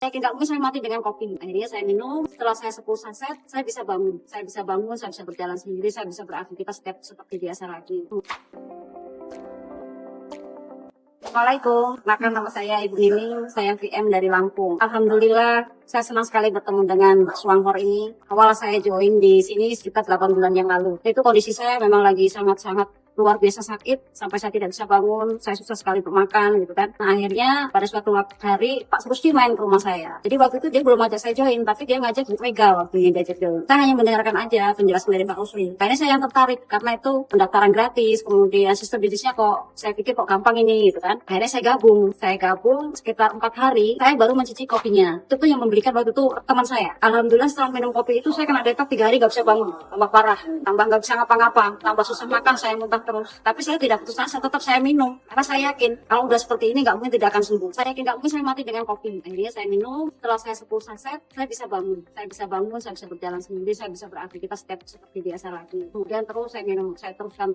Saya nggak mungkin saya mati dengan kopi. Akhirnya saya minum. Setelah saya 10 saset, saya bisa bangun. Saya bisa bangun, saya bisa berjalan sendiri, saya bisa beraktivitas seperti biasa lagi. Assalamualaikum, makan nama saya Ibu Nining, saya VM dari Lampung. Alhamdulillah, saya senang sekali bertemu dengan Mbak Suwanghor ini. Awal saya join di sini sekitar 8 bulan yang lalu. Itu kondisi saya memang lagi sangat-sangat luar biasa sakit, sampai saya tidak bisa bangun, saya susah sekali untuk makan gitu kan. Nah akhirnya pada suatu hari Pak Rusdi main ke rumah saya. Jadi waktu itu dia belum ajak saya join, tapi dia ngajak Bu Mega waktu ini diajak join. Saya hanya mendengarkan aja penjelasan dari Pak Rusdi. Kayaknya saya yang tertarik karena itu pendaftaran gratis, kemudian sistem bisnisnya kok saya pikir kok gampang ini gitu kan. Akhirnya saya gabung sekitar 4 hari, saya baru mencicipi kopinya. Itu tuh yang memberikan waktu itu teman saya. Alhamdulillah setelah minum kopi itu saya kena detox 3 hari gak bisa bangun, tambah parah, tambah gak bisa ngapa-ngapa, tambah susah makan, saya muntah terus. Tapi saya tidak putus asa, tetap saya minum karena saya yakin kalau udah seperti ini nggak mungkin tidak akan sembuh. Saya yakin nggak mungkin saya mati dengan kopi. Akhirnya saya minum. Setelah saya 10 saset, saya bisa bangun. Saya bisa berjalan sendiri, saya bisa beraktivitas seperti biasa lagi. Kemudian terus saya minum, saya teruskan.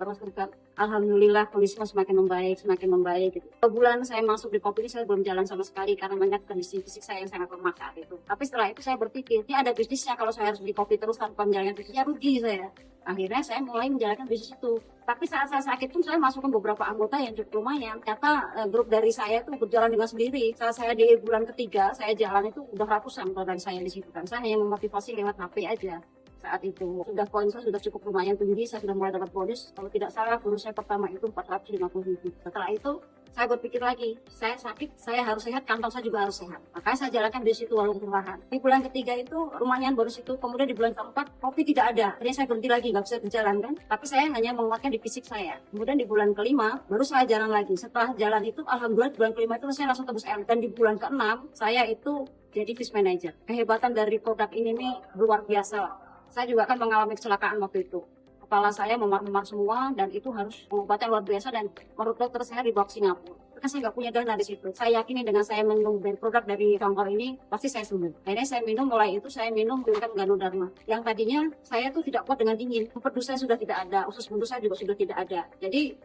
Alhamdulillah kondisinya semakin membaik gitu. Sebulan saya masuk di kopi ini saya belum jalan sama sekali karena banyak kondisi fisik saya yang sangat lemah saat itu. Tapi setelah itu saya berpikir, ini ada bisnisnya, kalau saya harus beli kopi terus tanpa menjalankan bisnisnya rugi saya. Akhirnya saya mulai menjalankan bisnis itu. Tapi saat saya sakit pun saya masukkan beberapa anggota yang cukup lumayan. Ternyata grup dari saya itu berjalan dengan sendiri. Saat saya di bulan ketiga, saya jalan itu udah ratusan dari saya di situ kan. Saya hanya memotivasi lewat HP aja. Saat itu sudah poin saya sudah cukup lumayan tinggi, saya sudah mulai dapat bonus. Kalau tidak salah bonus saya pertama itu 450.000. Setelah itu saya berpikir lagi, saya sakit, saya harus sehat, kantong saya juga harus sehat. Makanya saya jalankan di situ walaupun perlahan. Di bulan ketiga itu lumayan bonus itu, kemudian di bulan keempat kopi tidak ada. Akhirnya saya berhenti lagi, nggak bisa berjalan kan. Tapi saya hanya menguatkan di fisik saya. Kemudian di bulan kelima baru saya jalan lagi. Setelah jalan itu alhamdulillah di bulan kelima itu saya langsung tembus R. Dan di bulan keenam saya itu jadi fish manager. Kehebatan dari produk ini nih luar biasa. Saya juga kan mengalami kecelakaan waktu itu. Kepala saya memar-memar semua dan itu harus pengobatan luar biasa dan menurut dokter saya dibawa ke Singapura. Karena saya nggak punya dana di situ. Saya yakini dengan saya minum produk dari Suwanghor ini pasti saya sembuh. Akhirnya saya minum, mulai itu saya minum dengan Ganoderma. Yang tadinya saya tuh tidak kuat dengan dingin. Empedu saya sudah tidak ada, usus buntu saya juga sudah tidak ada. Jadi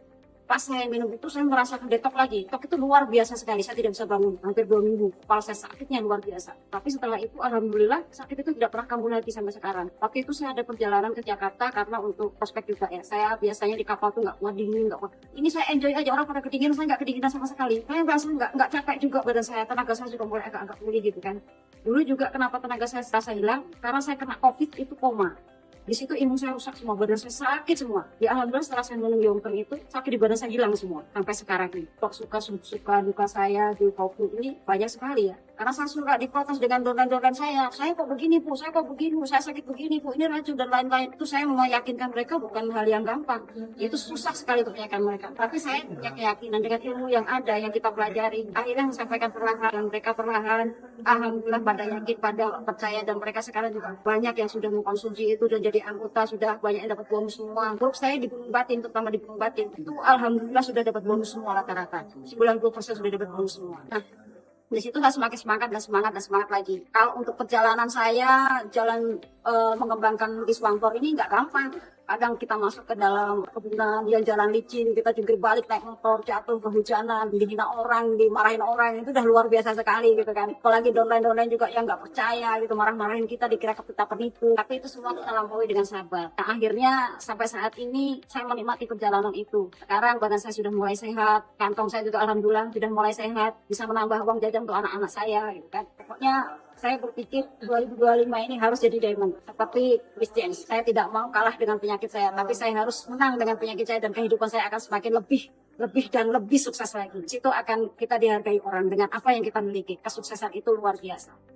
pas saya minum itu saya merasakan detox lagi. Detox itu luar biasa sekali. Saya tidak bisa bangun hampir 2 minggu. Kepala saya sakitnya luar biasa. Tapi setelah itu alhamdulillah sakit itu tidak pernah kambuh lagi sampai sekarang. Waktu itu saya ada perjalanan ke Jakarta karena untuk prospek juga ya. Saya biasanya di kapal tuh nggak kuat dingin, nggak kuat. Ini saya enjoy aja, orang pada kedinginan, saya nggak kedinginan sama sekali. Saya merasa nggak capek juga badan saya. Tenaga saya juga mulai agak pulih gitu kan. Dulu juga kenapa tenaga saya terasa hilang? Karena saya kena COVID itu koma. Di situ imun saya rusak semua, badan saya sakit semua. Ya alhamdulillah setelah saya minum Yongter itu, sakit di badan saya hilang semua. Sampai sekarang ini. Suka duka saya di kopi ini banyak sekali ya. Karena saya suka diprotes dengan donan-donan saya. Saya kok begini Bu, saya kok begini Bu, saya sakit begini Bu, ini racun dan lain-lain. Itu saya meyakinkan mereka bukan hal yang gampang. Itu susah sekali untuk meyakinkan mereka. Tapi saya punya keyakinan dengan ilmu yang ada, yang kita pelajari. Akhirnya sampaikan perlahan, dan mereka perlahan. Alhamdulillah pada yakin, pada percaya, dan mereka sekarang juga banyak yang sudah mengkonsumsi itu dan jadi anggota, sudah banyak yang dapat bonus semua. Grup saya di Gunung Batin, terutama di Gunung Batin, itu alhamdulillah sudah dapat bonus semua rata-rata. 90% sudah dapat bonus semua. Nah, di situ saya semakin semangat lagi. Kalau untuk perjalanan saya jalan mengembangkan di Suwanghor ini nggak gampang. Kadang kita masuk ke dalam kebunan, dia jalan licin, kita jungkir balik naik motor, jatuh kehujanan, dihina orang, dimarahin orang, itu udah luar biasa sekali gitu kan. Apalagi downline juga yang nggak percaya gitu, marah-marahin kita, dikira kita penipu. Tapi itu semua kita lampaui dengan sabar. Nah, akhirnya sampai saat ini saya menikmati perjalanan itu. Sekarang badan saya sudah mulai sehat, kantong saya juga alhamdulillah sudah mulai sehat, bisa menambah uang jajan untuk anak-anak saya gitu kan. Pokoknya saya berpikir 2025 ini harus jadi diamond seperti Christian. Saya tidak mau kalah dengan penyakit saya, tapi saya harus menang dengan penyakit saya dan kehidupan saya akan semakin lebih sukses lagi. Situ akan kita dihargai orang dengan apa yang kita miliki. Kesuksesan itu luar biasa.